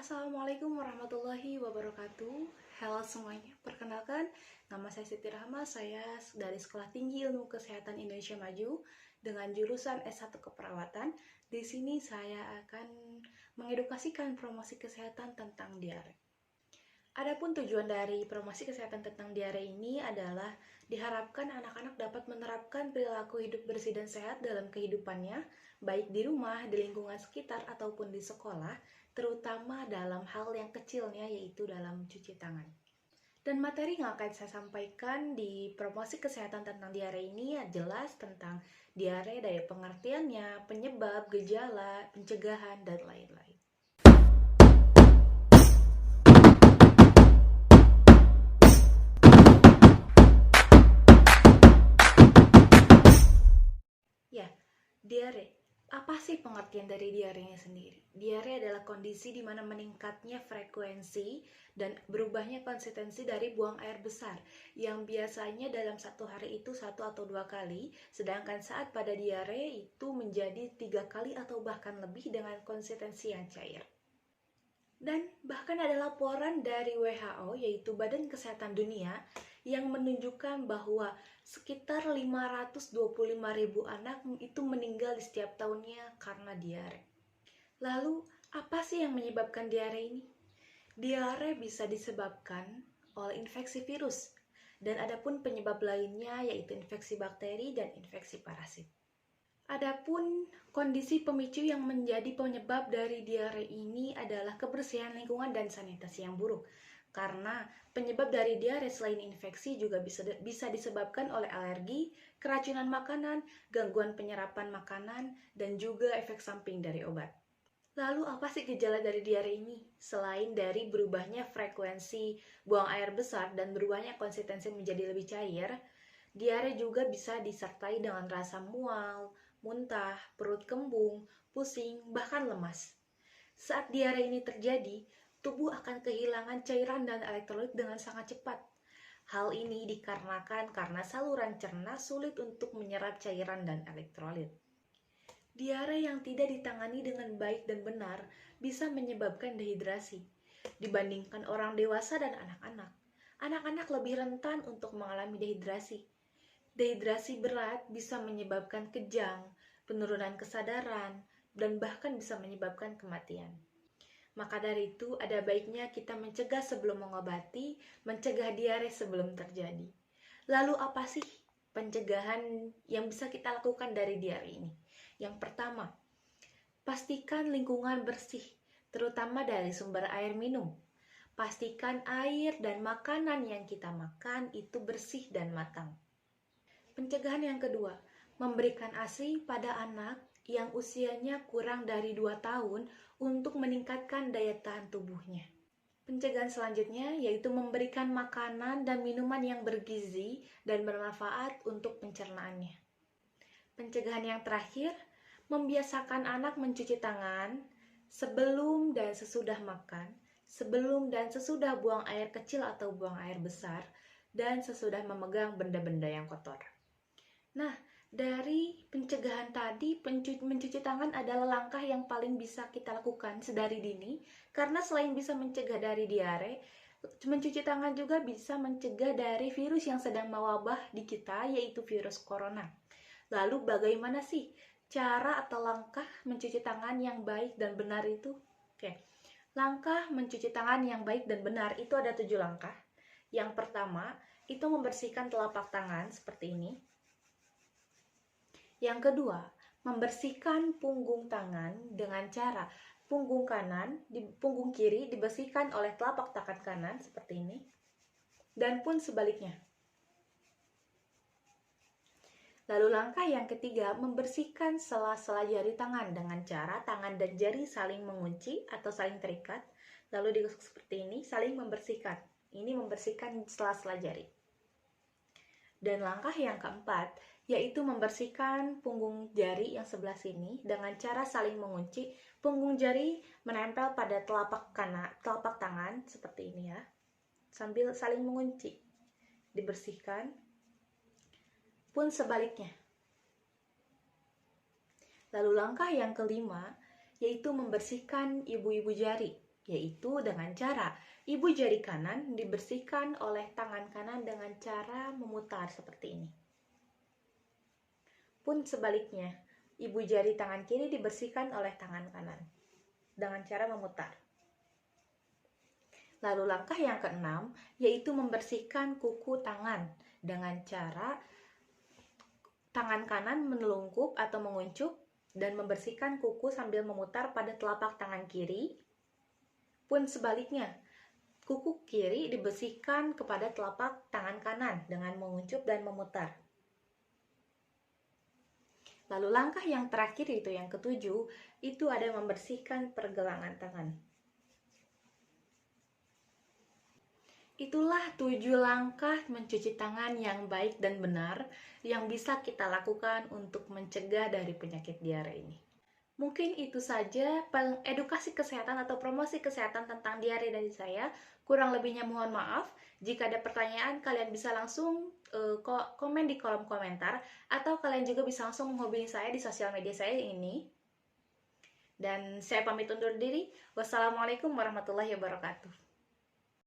Assalamualaikum warahmatullahi wabarakatuh. Halo semuanya, perkenalkan nama saya Siti Rahma. Saya dari Sekolah Tinggi Ilmu Kesehatan Indonesia Maju dengan jurusan S1 Keperawatan. Di sini saya akan mengedukasikan promosi kesehatan tentang diare. Adapun tujuan dari promosi kesehatan tentang diare ini adalah diharapkan anak-anak dapat menerapkan perilaku hidup bersih dan sehat dalam kehidupannya, baik di rumah, di lingkungan sekitar, ataupun di sekolah, terutama dalam hal yang kecilnya, yaitu dalam mencuci tangan. Dan materi yang akan saya sampaikan di promosi kesehatan tentang diare ini jelas tentang diare dari pengertiannya, penyebab, gejala, pencegahan, dan lain-lain. Ya, diare. Apa sih pengertian dari diarenya sendiri? Diare adalah kondisi di mana meningkatnya frekuensi dan berubahnya konsistensi dari buang air besar yang biasanya dalam satu hari itu 1 atau 2 kali, sedangkan saat pada diare itu menjadi 3 kali atau bahkan lebih dengan konsistensi yang cair. Dan bahkan ada laporan dari WHO, yaitu Badan Kesehatan Dunia, yang menunjukkan bahwa sekitar 525.000 anak itu meninggal di setiap tahunnya karena diare. Lalu, apa sih yang menyebabkan diare ini? Diare bisa disebabkan oleh infeksi virus, dan adapun penyebab lainnya yaitu infeksi bakteri dan infeksi parasit. Adapun kondisi pemicu yang menjadi penyebab dari diare ini adalah kebersihan lingkungan dan sanitasi yang buruk. Karena penyebab dari diare selain infeksi juga bisa disebabkan oleh alergi, keracunan makanan, gangguan penyerapan makanan, dan juga efek samping dari obat. Lalu apa sih gejala dari diare ini? Selain dari berubahnya frekuensi buang air besar dan berubahnya konsistensi menjadi lebih cair, diare juga bisa disertai dengan rasa mual, muntah, perut kembung, pusing, bahkan lemas. Saat diare ini terjadi, tubuh akan kehilangan cairan dan elektrolit dengan sangat cepat. Hal ini dikarenakan karena saluran cerna sulit untuk menyerap cairan dan elektrolit. Diare yang tidak ditangani dengan baik dan benar bisa menyebabkan dehidrasi. Dibandingkan orang dewasa dan anak-anak, anak-anak lebih rentan untuk mengalami dehidrasi. Dehidrasi berat bisa menyebabkan kejang, penurunan kesadaran, dan bahkan bisa menyebabkan kematian. Maka dari itu, ada baiknya kita mencegah sebelum mengobati, mencegah diare sebelum terjadi. Lalu apa sih pencegahan yang bisa kita lakukan dari diare ini? Yang pertama, pastikan lingkungan bersih, terutama dari sumber air minum. Pastikan air dan makanan yang kita makan itu bersih dan matang. Pencegahan yang kedua, memberikan ASI pada anak yang usianya kurang dari 2 tahun untuk meningkatkan daya tahan tubuhnya. Pencegahan selanjutnya yaitu memberikan makanan dan minuman yang bergizi dan bermanfaat untuk pencernaannya. Pencegahan yang terakhir, membiasakan anak mencuci tangan sebelum dan sesudah makan, sebelum dan sesudah buang air kecil atau buang air besar, dan sesudah memegang benda-benda yang kotor. Nah, dari pencegahan tadi, mencuci tangan adalah langkah yang paling bisa kita lakukan sedari dini, karena selain bisa mencegah dari diare, mencuci tangan juga bisa mencegah dari virus yang sedang mewabah di kita, yaitu virus corona. Lalu bagaimana sih cara atau langkah mencuci tangan yang baik dan benar itu? Oke, langkah mencuci tangan yang baik dan benar itu ada 7 langkah. Yang pertama, itu membersihkan telapak tangan seperti ini. Yang kedua, membersihkan punggung tangan dengan cara punggung kiri dibersihkan oleh telapak tangan kanan seperti ini, dan pun sebaliknya. Lalu langkah yang ketiga, membersihkan sela-sela jari tangan dengan cara tangan dan jari saling mengunci atau saling terikat, lalu digosok seperti ini, saling membersihkan. Ini membersihkan sela-sela jari. Dan langkah yang keempat, yaitu membersihkan punggung jari yang sebelah sini dengan cara saling mengunci. Punggung jari menempel pada telapak tangan seperti ini ya, sambil saling mengunci. Dibersihkan, pun sebaliknya. Lalu langkah yang kelima, yaitu membersihkan ibu-ibu jari. yaitu dengan cara ibu jari kanan dibersihkan oleh tangan kanan dengan cara memutar seperti ini. Pun sebaliknya, ibu jari tangan kiri dibersihkan oleh tangan kanan dengan cara memutar. Lalu langkah yang keenam, yaitu membersihkan kuku tangan dengan cara tangan kanan menelungkup atau menguncup dan membersihkan kuku sambil memutar pada telapak tangan kiri. Pun sebaliknya, kuku kiri dibersihkan kepada telapak tangan kanan dengan menguncup dan memutar. Lalu langkah yang terakhir, itu yang ketujuh, itu ada membersihkan pergelangan tangan. Itulah 7 langkah mencuci tangan yang baik dan benar yang bisa kita lakukan untuk mencegah dari penyakit diare ini. Mungkin itu saja edukasi kesehatan atau promosi kesehatan tentang diare dari saya. Kurang lebihnya mohon maaf. Jika ada pertanyaan, kalian bisa langsung komen di kolom komentar, atau kalian juga bisa langsung menghubungi saya di sosial media saya ini. Dan saya pamit undur diri. Wassalamualaikum warahmatullahi wabarakatuh.